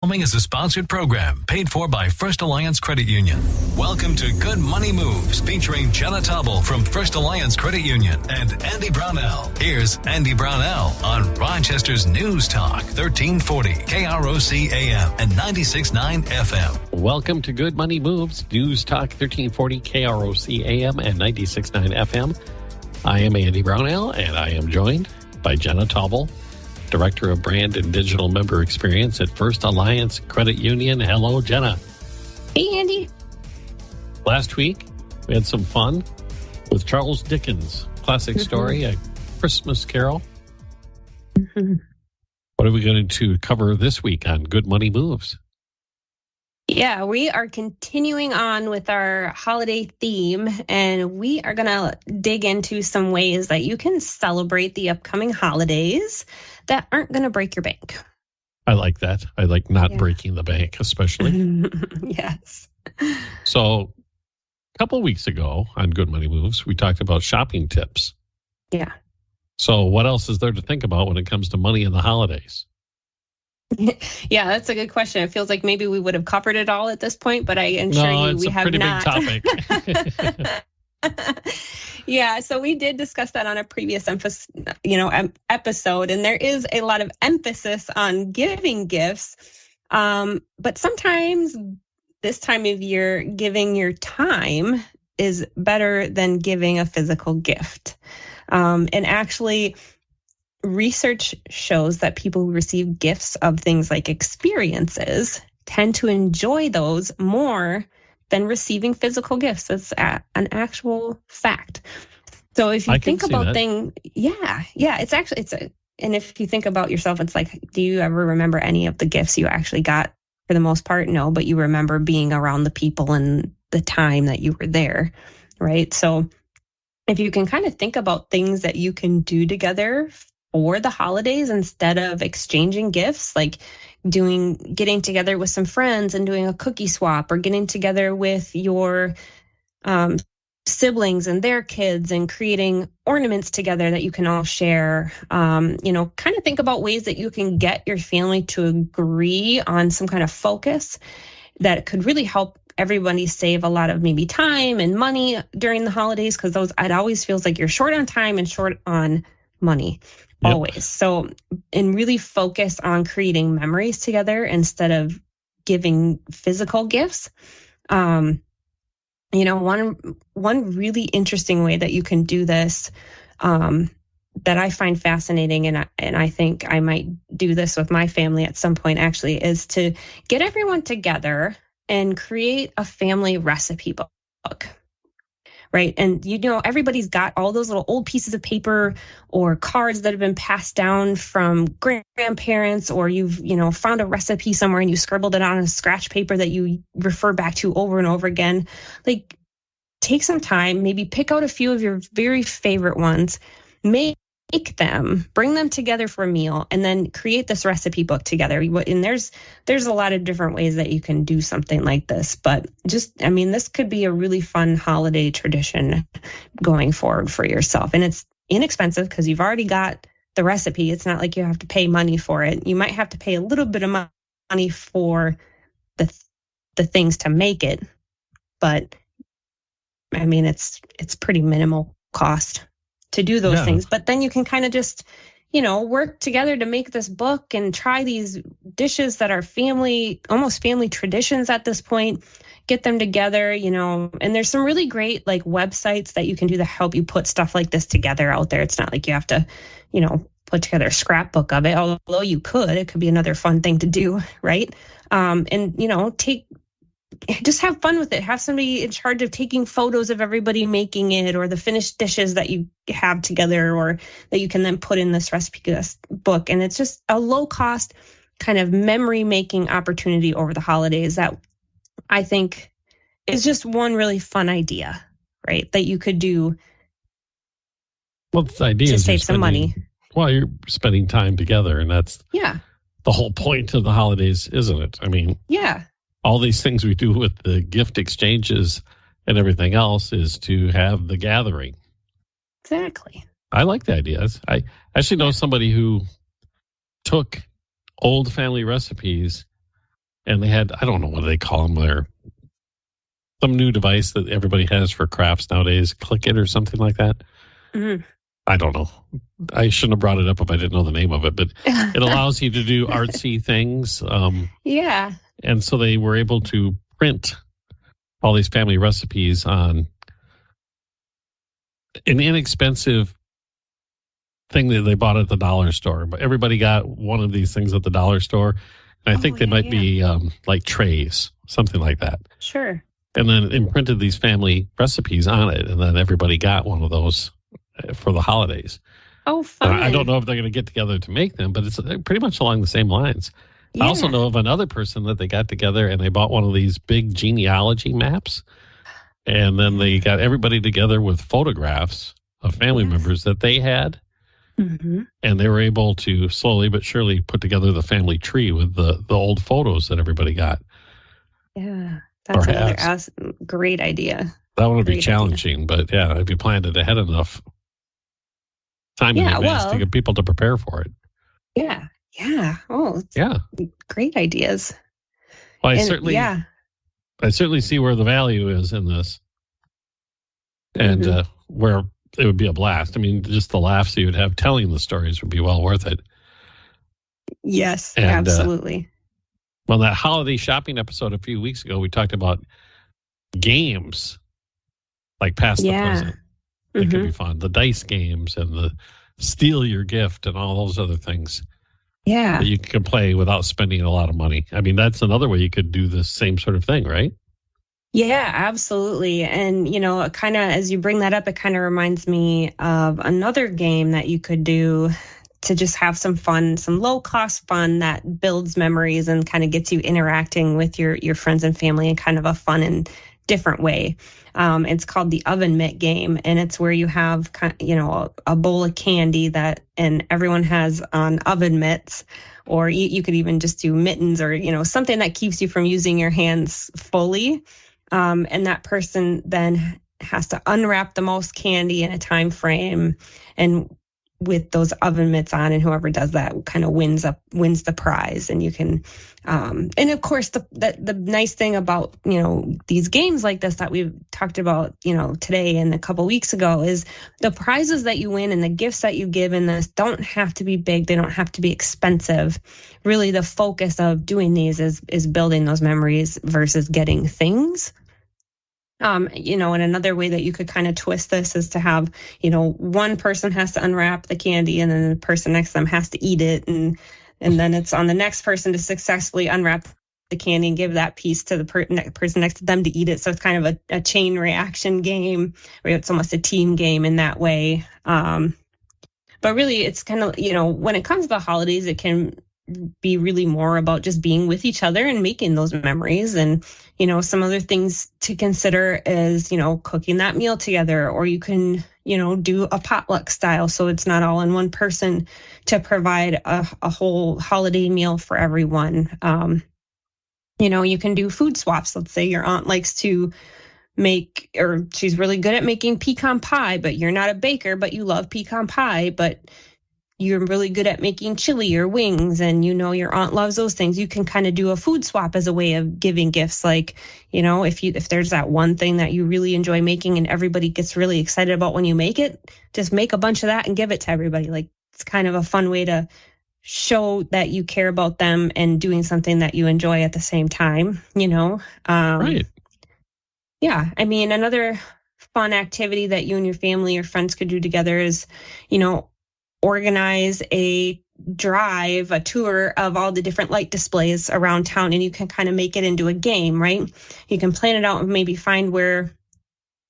Following is a sponsored program paid for by First Alliance Credit Union. Welcome to Good Money Moves, featuring Jrnna Taubel from First Alliance Credit Union and Andy Brownell. Here's Andy Brownell on Rochester's News Talk, 1340 KROC AM and 96.9 FM. Welcome to Good Money Moves, News Talk, 1340 KROC AM and 96.9 FM. I am Andy Brownell, and I am joined by Jrnna Taubel, Director of Brand and Digital Member Experience at First Alliance Credit Union. Hello, Jrnna. Hey, Andy. Last week, we had some fun with Charles Dickens' classic story, A Christmas Carol. What are we going to cover this week on Good Money Moves? Yeah, we are continuing on with our holiday theme, and we are going to dig into some ways that you can celebrate the upcoming holidays that aren't going to break your bank. I like that. I like not breaking the bank, especially. Yes. So a couple of weeks ago on Good Money Moves, we talked about shopping tips. Yeah. So what else is there to think about when it comes to money in the holidays? Yeah, that's a good question. It feels like maybe we would have covered it all at this point, but I assure you we have not. No, it's a pretty big topic. Yeah, so we did discuss that on a previous episode, and there is a lot of emphasis on giving gifts. But sometimes this time of year, giving your time is better than giving a physical gift. And actually, research shows that people who receive gifts of things like experiences tend to enjoy those more than receiving physical gifts. That's an actual fact. So if you think about things, and if you think about yourself, it's like, do you ever remember any of the gifts you actually got? For the most part, no, but you remember being around the people and the time that you were there, right? So if you can kind of think about things that you can do together for the holidays instead of exchanging gifts, like getting together with some friends and doing a cookie swap, or getting together with your siblings and their kids and creating ornaments together that you can all share. Kind of think about ways that you can get your family to agree on some kind of focus that could really help everybody save a lot of maybe time and money during the holidays, because it always feels like you're short on time and short on money. Yep. Always. So, and really focus on creating memories together instead of giving physical gifts. One really interesting way that you can do this, that I find fascinating, and I think I might do this with my family at some point actually, is to get everyone together and create a family recipe book. Right. And, everybody's got all those little old pieces of paper or cards that have been passed down from grandparents, or you've, found a recipe somewhere and you scribbled it on a scratch paper that you refer back to over and over again. Like, take some time, maybe pick out a few of your very favorite ones, make them, bring them together for a meal, and then create this recipe book together. And there's a lot of different ways that you can do something like this, but this could be a really fun holiday tradition going forward for yourself. And it's inexpensive because you've already got the recipe. It's not like you have to pay money for it. You might have to pay a little bit of money for the things to make it, but it's pretty minimal cost to do those things. But then you can kind of just, work together to make this book and try these dishes that are almost family traditions at this point, get them together, and there's some really great websites that you can do to help you put stuff like this together out there. It's not like you have to, put together a scrapbook of it, although it could be another fun thing to do. Right. Just have fun with it. Have somebody in charge of taking photos of everybody making it, or the finished dishes that you have together, or that you can then put in this recipe book. And it's just a low cost kind of memory making opportunity over the holidays that I think is just one really fun idea, right? That you could do. Well, the idea to is save some money. Well, you're spending time together, and that's the whole point of the holidays, isn't it? All these things we do with the gift exchanges and everything else is to have the gathering. Exactly. I like the ideas. I actually know somebody who took old family recipes And they had, I don't know what they call them, some new device that everybody has for crafts nowadays, Click It or something like that. Mm-hmm. I don't know. I shouldn't have brought it up if I didn't know the name of it, but it allows you to do artsy things. Yeah. And so they were able to print all these family recipes on an inexpensive thing that they bought at the dollar store. But everybody got one of these things at the dollar store. And I think they might be like trays, something like that. Sure. And then imprinted these family recipes on it. And then everybody got one of those for the holidays. Oh, fun. I don't know if they're going to get together to make them, but it's pretty much along the same lines. Yeah. I also know of another person that they got together and they bought one of these big genealogy maps. And then they got everybody together with photographs of family members that they had. Mm-hmm. And they were able to slowly but surely put together the family tree with the old photos that everybody got. Yeah, that's another great idea. That one would be challenging, but yeah, if you planned it ahead enough time in advance to get people to prepare for it. Yeah. Yeah. Oh, yeah. Great ideas. Well, I certainly see where the value is in this, and where it would be a blast. I mean, just the laughs you would have telling the stories would be well worth it. Yes, and, absolutely. Well, that holiday shopping episode a few weeks ago, we talked about games like Pass the Present. It could be fun. The dice games and the Steal Your Gift and all those other things. Yeah. That you can play without spending a lot of money. I mean, that's another way you could do the same sort of thing, right? Yeah, absolutely. And, kind of as you bring that up, it kind of reminds me of another game that you could do to just have some fun, some low cost fun that builds memories and kind of gets you interacting with your friends and family in kind of a fun and different way. It's called the Oven Mitt game, and it's where you have, a bowl of candy and everyone has on oven mitts, or you could even just do mittens or, something that keeps you from using your hands fully. And that person then has to unwrap the most candy in a time frame, and with those oven mitts on, and whoever does that kind of wins the prize. And you can, and of course the nice thing about, these games like this that we've talked about, today and a couple weeks ago is the prizes that you win and the gifts that you give in this don't have to be big. They don't have to be expensive. Really, the focus of doing these is building those memories versus getting things. And another way that you could kind of twist this is to have, one person has to unwrap the candy and then the person next to them has to eat it. And then it's on the next person to successfully unwrap the candy and give that piece to the person next to them to eat it. So it's kind of a chain reaction game where it's almost a team game in that way. But really, it's kind of, when it comes to the holidays, it can be really more about just being with each other and making those memories. And, some other things to consider is, cooking that meal together, or you can, do a potluck style. So it's not all on one person to provide a whole holiday meal for everyone. You can do food swaps. Let's say your aunt likes to make, or she's really good at making pecan pie, but you're not a baker, but you love pecan pie, but you're really good at making chili or wings, and your aunt loves those things. You can kind of do a food swap as a way of giving gifts. Like, if there's that one thing that you really enjoy making and everybody gets really excited about when you make it, just make a bunch of that and give it to everybody. Like, it's kind of a fun way to show that you care about them and doing something that you enjoy at the same time, Right. Yeah. I mean, another fun activity that you and your family or friends could do together is, organize a tour of all the different light displays around town, and you can kind of make it into a game, right? You can plan it out and maybe find where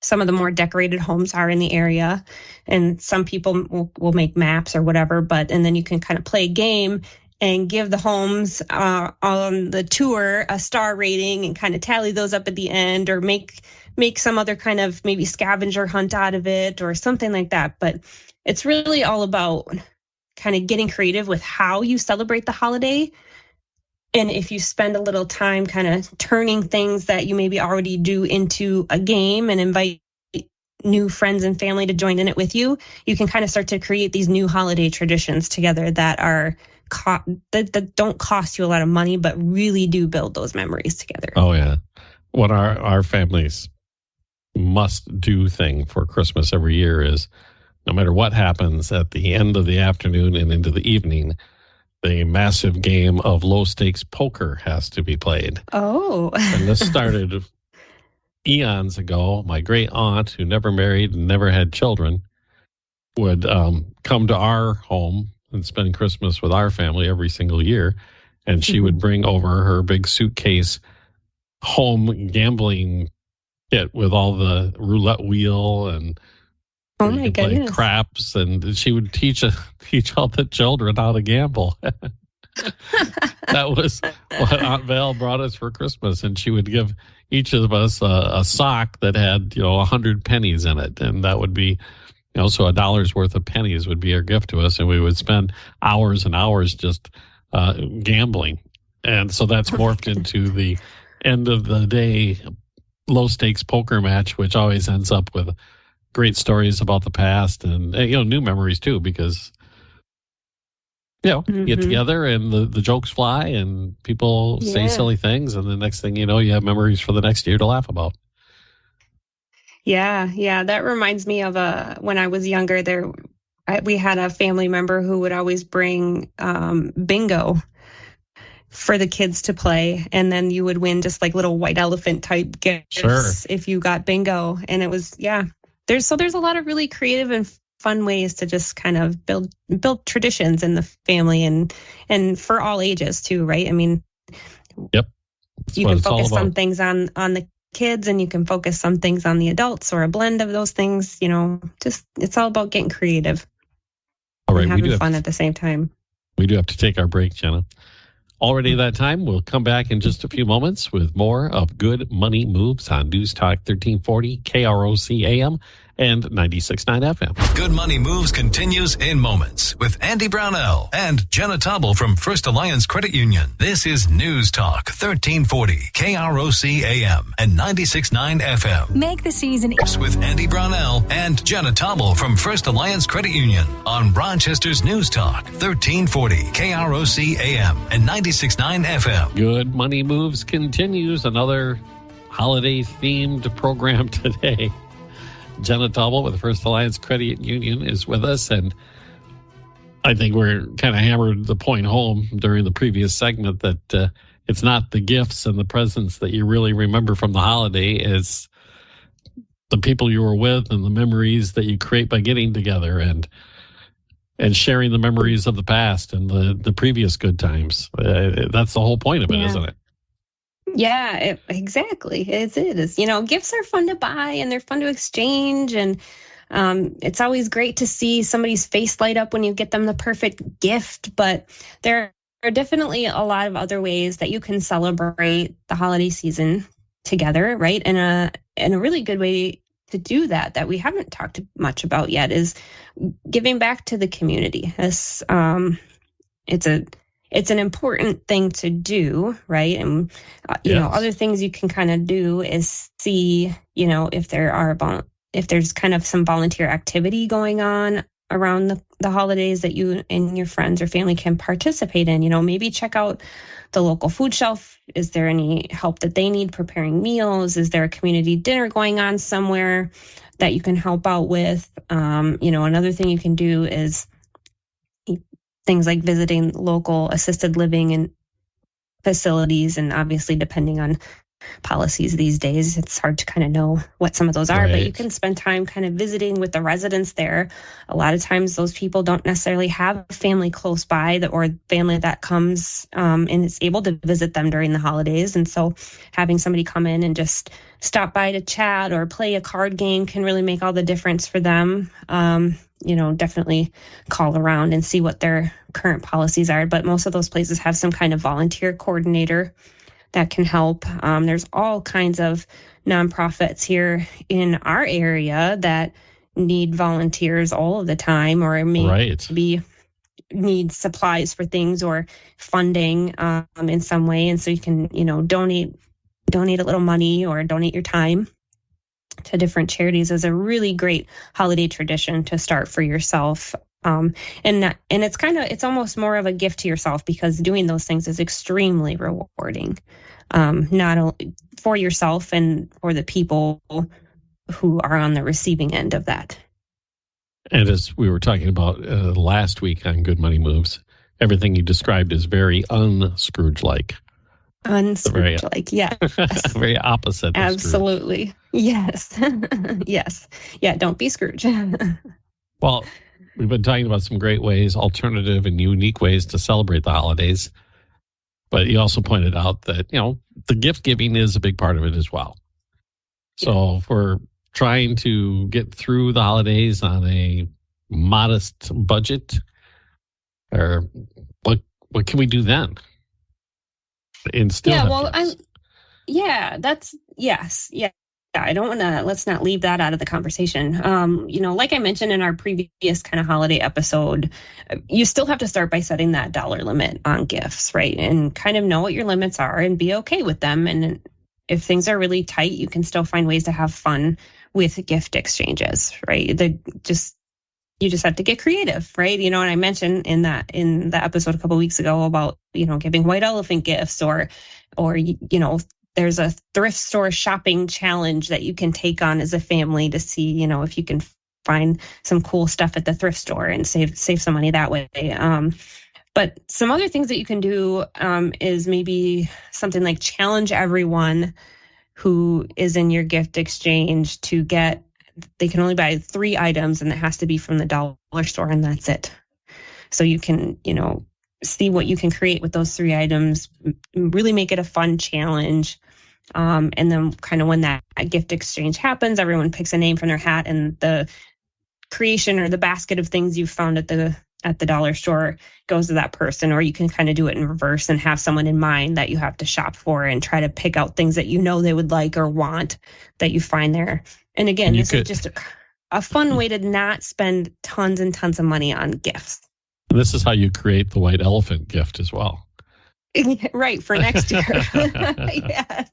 some of the more decorated homes are in the area. And some people will make maps or whatever, and then you can kind of play a game and give the homes on the tour a star rating and kind of tally those up at the end, or make some other kind of maybe scavenger hunt out of it or something like that. But it's really all about kind of getting creative with how you celebrate the holiday. And if you spend a little time kind of turning things that you maybe already do into a game and invite new friends and family to join in it with you, you can kind of start to create these new holiday traditions together that are that don't cost you a lot of money, but really do build those memories together. Oh, yeah. What our families must do thing for Christmas every year is, no matter what happens at the end of the afternoon and into the evening, the massive game of low stakes poker has to be played. Oh. And this started eons ago. My great aunt, who never married and never had children, would come to our home and spend Christmas with our family every single year. And she would bring over her big suitcase home gambling kit with all the roulette wheel and oh my goodness, craps, and she would teach all the children how to gamble. That was what Aunt Val brought us for Christmas, and she would give each of us a sock that had 100 pennies in it, and that would be so $1 worth of pennies would be her gift to us, and we would spend hours and hours just gambling. And so that's morphed into the end of the day low stakes poker match, which always ends up with great stories about the past and new memories too, because you get together and the jokes fly and people say silly things, and the next thing you know, you have memories for the next year to laugh about. Yeah, that reminds me of when I was younger. We had a family member who would always bring bingo for the kids to play, and then you would win just like little white elephant type gifts if you got bingo. And it was there's a lot of really creative and fun ways to just kind of build traditions in the family, and for all ages too, right? I mean, yep. You can focus some things on the kids, and you can focus some things on the adults, or a blend of those things. Just it's all about getting creative. All right, and having fun at the same time. We do have to take our break, Jrnna. Already that time. We'll come back in just a few moments with more of Good Money Moves on News Talk 1340, KROC AM, and 96.9 FM. Good Money Moves continues in moments with Andy Brownell and Jrnna Taubel from First Alliance Credit Union. This is News Talk 1340, KROC AM, and 96.9 FM. Make the season with Andy Brownell and Jrnna Taubel from First Alliance Credit Union on Rochester's News Talk 1340, KROC AM, and 96.9 FM. Good Money Moves continues. Another holiday-themed program today. Jrnna Taubel with First Alliance Credit Union is with us, and I think we're kind of hammered the point home during the previous segment that it's not the gifts and the presents that you really remember from the holiday. It's the people you were with and the memories that you create by getting together and sharing the memories of the past and the previous good times. That's the whole point of it, isn't it? Yeah, exactly. It is. Gifts are fun to buy and they're fun to exchange. And it's always great to see somebody's face light up when you get them the perfect gift. But there are definitely a lot of other ways that you can celebrate the holiday season together, right? And a really good way to do that we haven't talked much about yet is giving back to the community. It's an important thing to do, right? And, other things you can kind of do is see, if there's kind of some volunteer activity going on around the holidays that you and your friends or family can participate in. Maybe check out the local food shelf. Is there any help that they need preparing meals? Is there a community dinner going on somewhere that you can help out with? Another thing you can do is things like visiting local assisted living and facilities. And obviously, depending on policies these days, it's hard to kind of know what some of those are, right. But you can spend time kind of visiting with the residents there. A lot of times those people don't necessarily have a family close by or family that comes and is able to visit them during the holidays. And so having somebody come in and just stop by to chat or play a card game can really make all the difference for them. Definitely call around and see what their current policies are. But most of those places have some kind of volunteer coordinator that can help. There's all kinds of nonprofits here in our area that need volunteers all of the time, or need supplies for things or funding in some way. And so you can, donate a little money or donate your time to different charities is a really great holiday tradition to start for yourself. And it's almost more of a gift to yourself, because doing those things is extremely rewarding, not only for yourself and for the people who are on the receiving end of that. And as we were talking about last week on Good Money Moves, everything you described is very un-Scrooge-like. Un-Scrooge-like, yeah. Very opposite. Absolutely. Yes. Yes. Yeah, don't be Scrooge. Well, we've been talking about some great ways, alternative and unique ways to celebrate the holidays. But you also pointed out that, the gift giving is a big part of it as well. So if we're trying to get through the holidays on a modest budget, or what can we do then? And still yes. I don't want to, let's not leave that out of the conversation. Like I mentioned in our previous kind of holiday episode, you still have to start by setting that dollar limit on gifts, right? And kind of know what your limits are and be okay with them. And if things are really tight, you can still find ways to have fun with gift exchanges, right? You just have to get creative, right? And I mentioned in the episode a couple of weeks ago about, giving white elephant gifts or there's a thrift store shopping challenge that you can take on as a family to see, if you can find some cool stuff at the thrift store and save some money that way. But some other things that you can do is maybe something like challenge everyone who is in your gift exchange they can only buy 3 items, and it has to be from the dollar store, and that's it. So you can, see what you can create with those 3 items, really make it a fun challenge. And then kind of when that gift exchange happens, everyone picks a name from their hat, and the creation or the basket of things you found at the dollar store goes to that person. Or you can kind of do it in reverse and have someone in mind that you have to shop for and try to pick out things that they would like or want that you find there. And again, this is just a fun way to not spend tons and tons of money on gifts. This is how you create the white elephant gift as well. Right, for next year. Yes.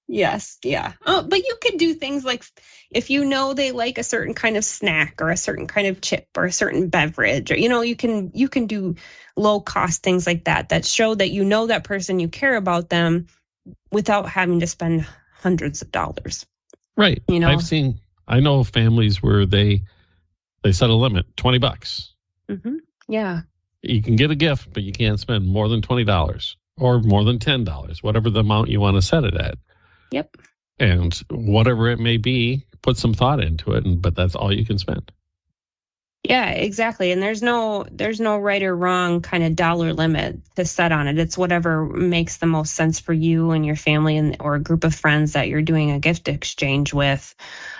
Yes, yeah. But you could do things like if they like a certain kind of snack or a certain kind of chip or a certain beverage, or you can do low cost things like that show that that person, you care about them without having to spend hundreds of dollars. Right. I know families where they set a limit, $20. Mm-hmm. Yeah. You can get a gift, but you can't spend more than $20 or more than $10, whatever the amount you want to set it at. Yep. And whatever it may be, put some thought into it, but that's all you can spend. Yeah, exactly. And there's no right or wrong kind of dollar limit to set on it. It's whatever makes the most sense for you and your family or a group of friends that you're doing a gift exchange with.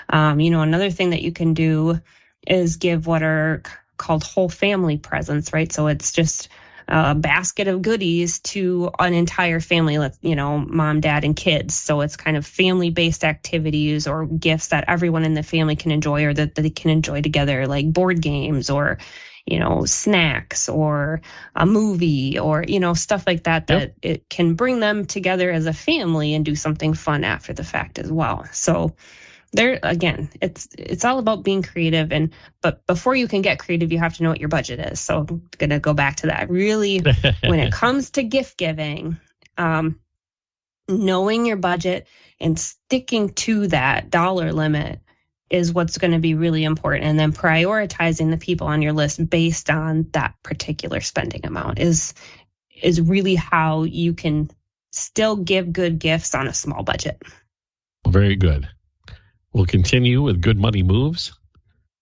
Another thing that you can do is give what are called whole family presents, right? So it's just a basket of goodies to an entire family, mom, dad, and kids. So it's kind of family-based activities or gifts that everyone in the family can enjoy, or that they can enjoy together, like board games or, snacks or a movie or, stuff like that, that it can bring them together as a family and do something fun after the fact as well. So there, again, it's all about being creative, but before you can get creative, you have to know what your budget is. So I'm going to go back to that. Really, when it comes to gift giving, knowing your budget and sticking to that dollar limit is what's going to be really important. And then prioritizing the people on your list based on that particular spending amount is really how you can still give good gifts on a small budget. Very good. We'll continue with Good Money Moves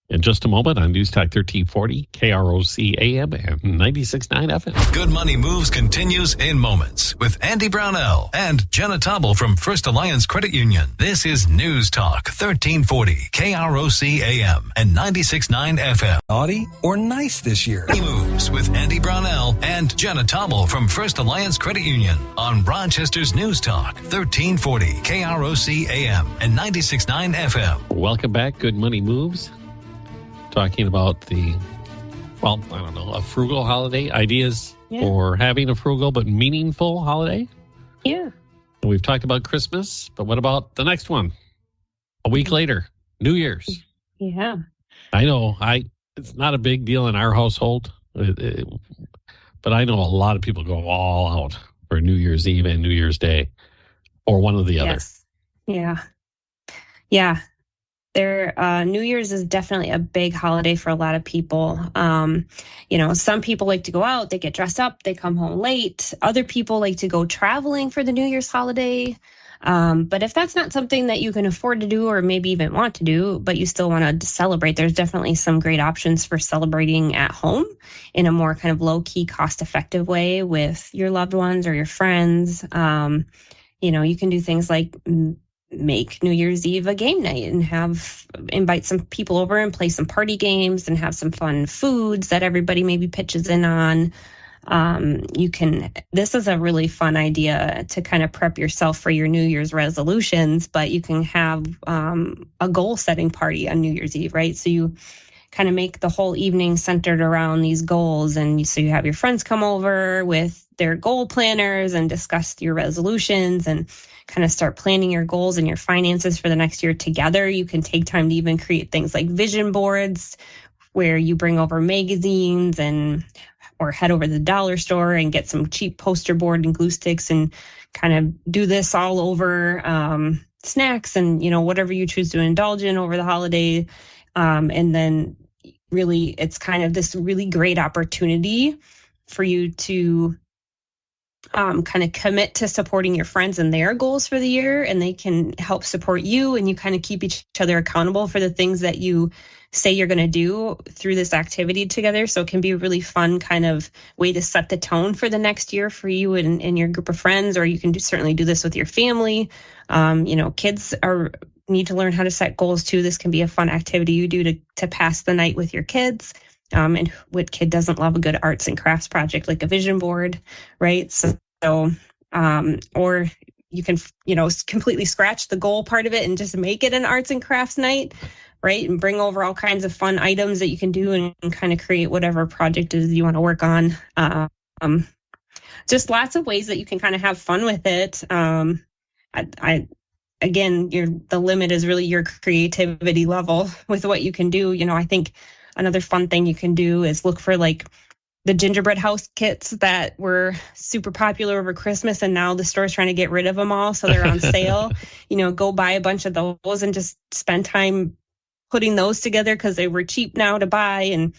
in just a moment on News Talk 1340, KROC AM and 96.9 FM. Good Money Moves continues in moments with Andy Brownell and Jrnna Taubel from First Alliance Credit Union. This is News Talk 1340, KROC AM and 96.9 FM. Naughty or nice this year? Money Moves with Andy Brownell and Jrnna Taubel from First Alliance Credit Union on Rochester's News Talk 1340, KROC AM and 96.9 FM. Welcome back, Good Money Moves. Talking about a frugal holiday, ideas for having a frugal but meaningful holiday. Yeah. And we've talked about Christmas, but what about the next one? A week later, New Year's. Yeah. I know. I It's not a big deal in our household, but I know a lot of people go all out for New Year's Eve and New Year's Day, or one or the other. Yes. Yeah. New Year's is definitely a big holiday for a lot of people. Some people like to go out, they get dressed up, they come home late. Other people like to go traveling for the New Year's holiday. But if that's not something that you can afford to do or maybe even want to do, but you still want to celebrate, there's definitely some great options for celebrating at home in a more kind of low-key, cost-effective way with your loved ones or your friends. You can do things like make New Year's Eve a game night and invite some people over and play some party games and have some fun foods that everybody maybe pitches in on. This is a really fun idea to kind of prep yourself for your New Year's resolutions, but you can have a goal setting party on New Year's Eve, right? So you kind of make the whole evening centered around these goals. And so you have your friends come over with their goal planners and discuss your resolutions and kind of start planning your goals and your finances for the next year together. You can take time to even create things like vision boards where you bring over magazines or head over to the dollar store and get some cheap poster board and glue sticks and kind of do this all over snacks and, whatever you choose to indulge in over the holiday. And then really, it's kind of this really great opportunity for you to kind of commit to supporting your friends and their goals for the year, and they can help support you, and you kind of keep each other accountable for the things that you say you're going to do through this activity together. So it can be a really fun kind of way to set the tone for the next year for you and your group of friends, or you can certainly do this with your family. Kids need to learn how to set goals too. This can be a fun activity you do to pass the night with your kids. And what kid doesn't love a good arts and crafts project like a vision board, right? So or you can, completely scratch the goal part of it and just make it an arts and crafts night, right? And bring over all kinds of fun items that you can do and kind of create whatever project it is you want to work on. Just lots of ways that you can kind of have fun with it. Again, the limit is really your creativity level with what you can do. I think another fun thing you can do is look for like the gingerbread house kits that were super popular over Christmas, and now the store's trying to get rid of them all, so they're on sale. Go buy a bunch of those and just spend time putting those together because they were cheap now to buy. And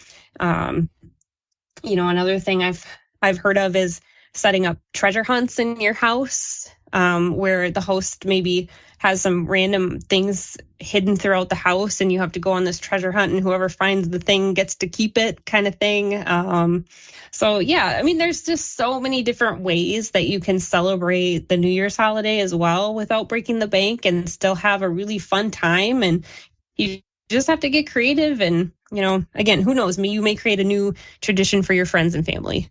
another thing I've heard of is setting up treasure hunts in your house, where the host maybe has some random things hidden throughout the house and you have to go on this treasure hunt and whoever finds the thing gets to keep it, kind of thing. There's just so many different ways that you can celebrate the New Year's holiday as well without breaking the bank and still have a really fun time. And you just have to get creative and, again, who knows, you may create a new tradition for your friends and family.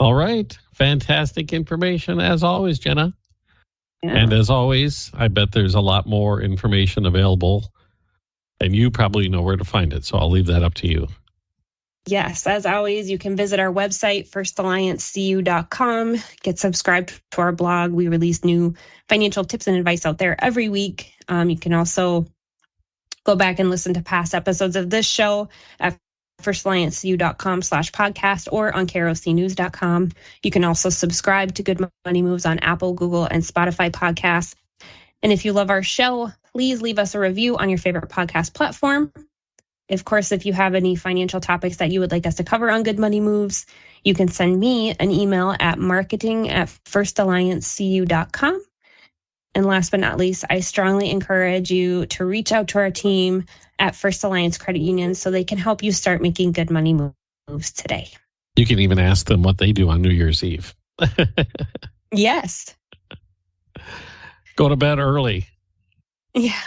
All right. Fantastic information as always, Jrnna. Yeah. And as always, I bet there's a lot more information available, and you probably know where to find it. So I'll leave that up to you. Yes, as always, you can visit our website, firstalliancecu.com. Get subscribed to our blog. We release new financial tips and advice out there every week. You can also go back and listen to past episodes of this show at firstalliancecu.com/podcast or on krocnews.com. You can also subscribe to Good Money Moves on Apple, Google, and Spotify podcasts. And if you love our show, please leave us a review on your favorite podcast platform. Of course, if you have any financial topics that you would like us to cover on Good Money Moves, you can send me an email at marketing@firstalliancecu.com. And last but not least, I strongly encourage you to reach out to our team at First Alliance Credit Union so they can help you start making good money moves today. You can even ask them what they do on New Year's Eve. Yes. Go to bed early. Yeah.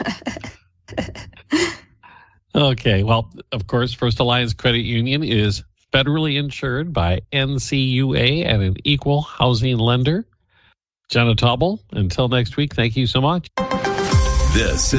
Okay. Well, of course, First Alliance Credit Union is federally insured by NCUA and an equal housing lender. Jrnna Taubel, until next week, thank you so much. This is